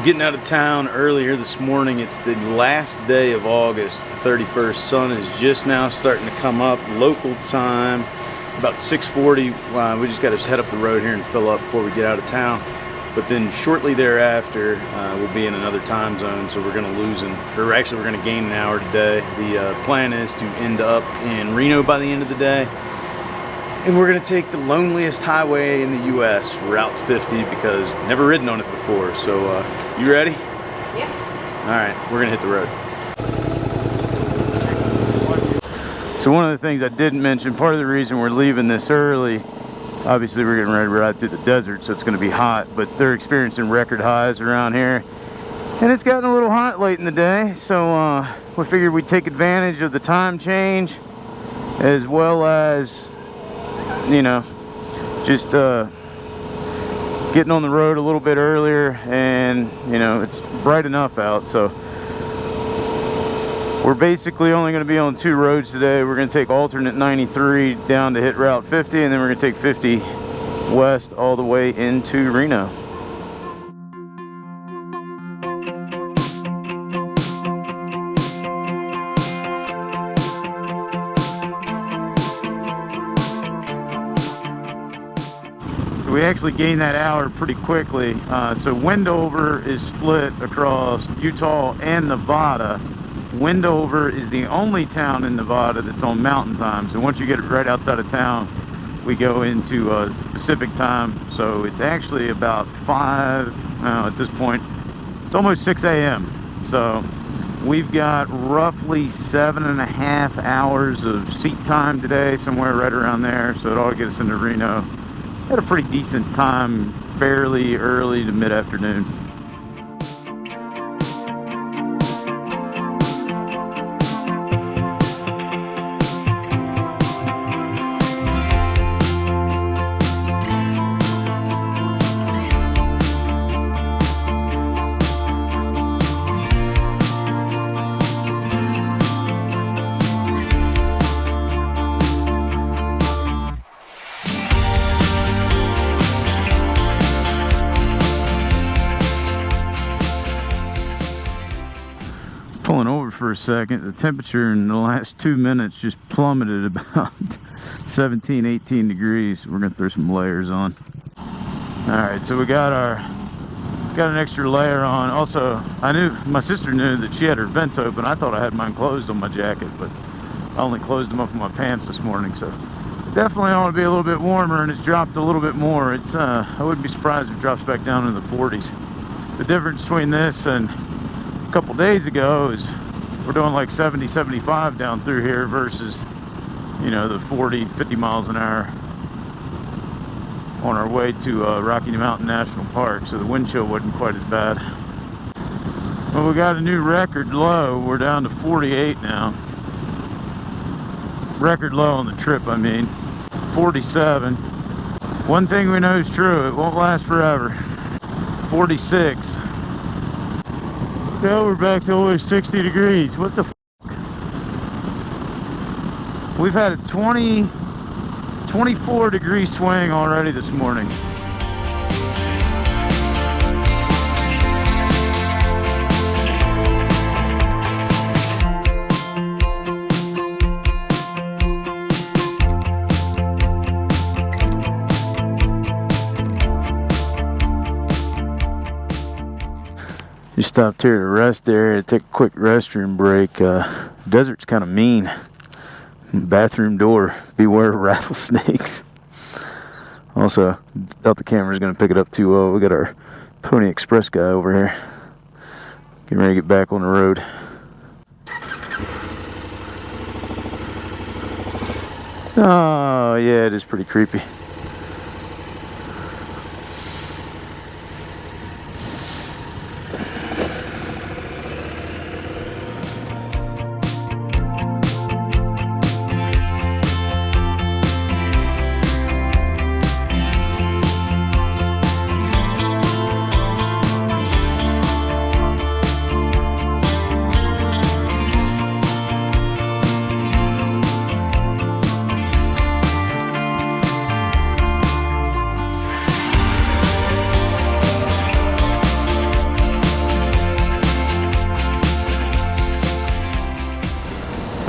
Getting out of town earlier this morning. It's the last day of August, the 31st. Sun is just now starting to come up. Local time, about 6:40. We just got to head up the road here and fill up before we get out of town. But then shortly thereafter, we'll be in another time zone, so we're going to we're going to gain an hour today. The plan is to end up in Reno by the end of the day. And we're going to take the loneliest highway in the U.S., Route 50, because never ridden on it before. So, you ready? Yeah. All right, we're going to hit the road. So one of the things I didn't mention, part of the reason we're leaving this early, obviously we're getting ready to ride through the desert, so it's going to be hot, but they're experiencing record highs around here. And it's gotten a little hot late in the day, so we figured we'd take advantage of the time change, as well as, you know, just getting on the road a little bit earlier. And you know, it's bright enough out, so we're basically only going to be on 2 roads today. We're going to take alternate 93 down to hit Route 50, and then we're going to take 50 west all the way into Reno. We actually gained that hour pretty quickly. So Wendover is split across Utah and Nevada. Wendover is the only town in Nevada that's on mountain time. So once you get right outside of town, we go into Pacific time. So it's actually about 5, at this point, it's almost 6 a.m. So we've got roughly 7.5 hours of seat time today, somewhere right around there. So it ought to get us into Reno. Had a pretty decent time, fairly early to mid-afternoon. Pulling over for a second, the temperature in the last 2 minutes just plummeted about 17, 18 degrees. We're gonna throw some layers on. All right, so we got an extra layer on. Also, my sister knew that she had her vents open. I thought I had mine closed on my jacket, but I only closed them up in my pants this morning. So definitely ought to be a little bit warmer, and it's dropped a little bit more. It's I wouldn't be surprised if it drops back down in the 40s. The difference between this and a couple days ago is we're doing like 70, 75 down through here versus, you know, the 40, 50 miles an hour on our way to Rocky Mountain National Park. So the wind chill wasn't quite as bad. Well, we got a new record low. We're down to 48 now. Record low on the trip, I mean. 47. One thing we know is true, it won't last forever. 46. Now we're back to always 60 degrees. What the f? We've had a 24 degree swing already this morning. Just stopped here to rest there, to take a quick restroom break. Desert's kind of mean. Bathroom door, beware of rattlesnakes. Also, doubt the camera's going to pick it up too well. We got our Pony Express guy over here. Getting ready to get back on the road. Oh, yeah, it is pretty creepy.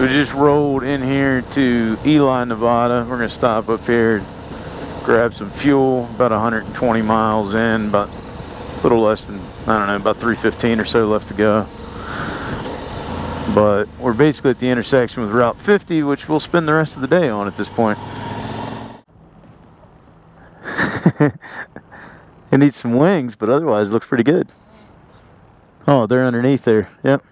We just rolled in here to Eli, Nevada. We're gonna stop up here, grab some fuel. About 120 miles in, about a little less than, I don't know, about 315 or so left to go. But we're basically at the intersection with Route 50, which we'll spend the rest of the day on at this point. It needs some wings, but otherwise it looks pretty good. Oh, they're underneath there. Yep.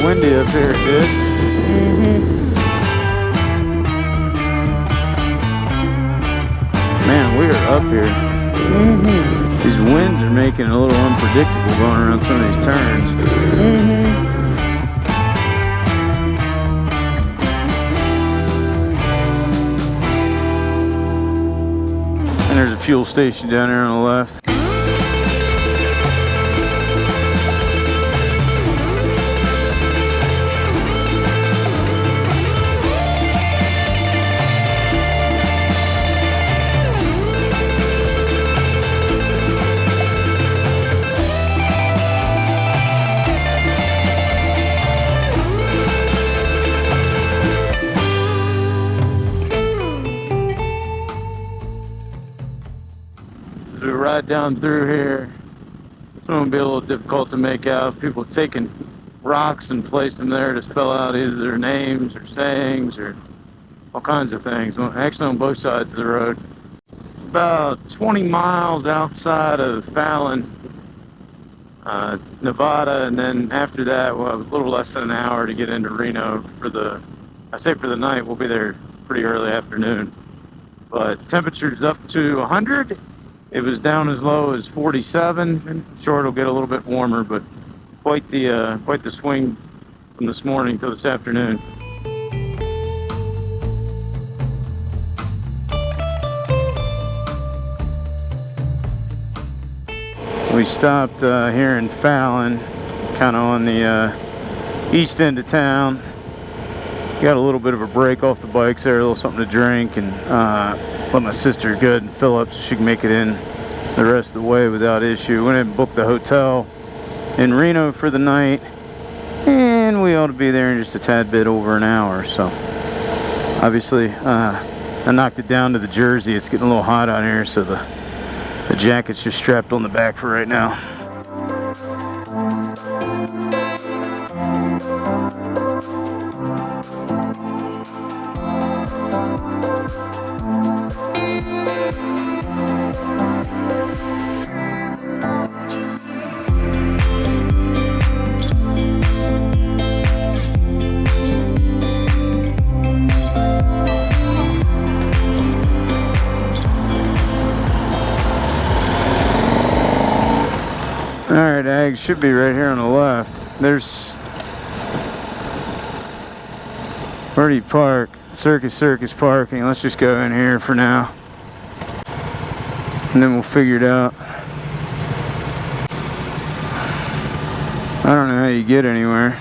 Windy up here, dude. Man, we are up here. These winds are making it a little unpredictable going around some of these turns. And there's a fuel station down there on the left. We ride down through here. It's going to be a little difficult to make out. People taking rocks and placed them there to spell out either their names or sayings or all kinds of things. Actually, on both sides of the road. About 20 miles outside of Fallon, Nevada, and then after that, well, a little less than an hour to get into Reno for the night. We'll be there pretty early afternoon. But temperature's up to 100. It was down as low as 47. I'm sure it'll get a little bit warmer, but quite the swing from this morning to this afternoon. We stopped here in Fallon, kind of on the east end of town. Got a little bit of a break off the bikes there, a little something to drink, and let my sister go ahead and fill up so she can make it in the rest of the way without issue. Went ahead and booked the hotel in Reno for the night, and we ought to be there in just a tad bit over an hour. So obviously I knocked it down to the jersey. It's getting a little hot out here, so the jacket's just strapped on the back for right now. Alright, Ag should be right here on the left. There's where do you park? Circus parking. Let's just go in here for now, and then we'll figure it out. I don't know how you get anywhere.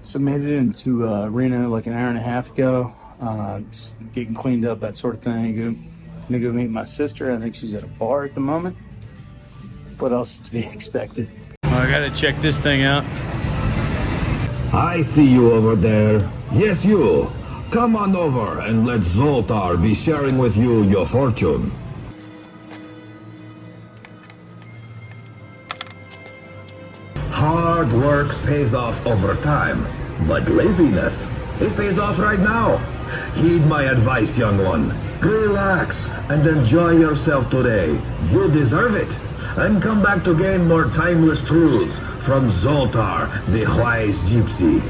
So made it into Reno like an hour and a half ago. Just getting cleaned up, that sort of thing. Gonna go meet my sister. I think she's at a bar at the moment. What else is to be expected? Oh, I gotta check this thing out. I see you over there. Yes, you. Come on over and let Zoltar be sharing with you your fortune. Hard work pays off over time, but laziness, it pays off right now. Heed my advice, young one. Relax and enjoy yourself today. You deserve it. And come back to gain more timeless truths from Zoltar, the wise gypsy.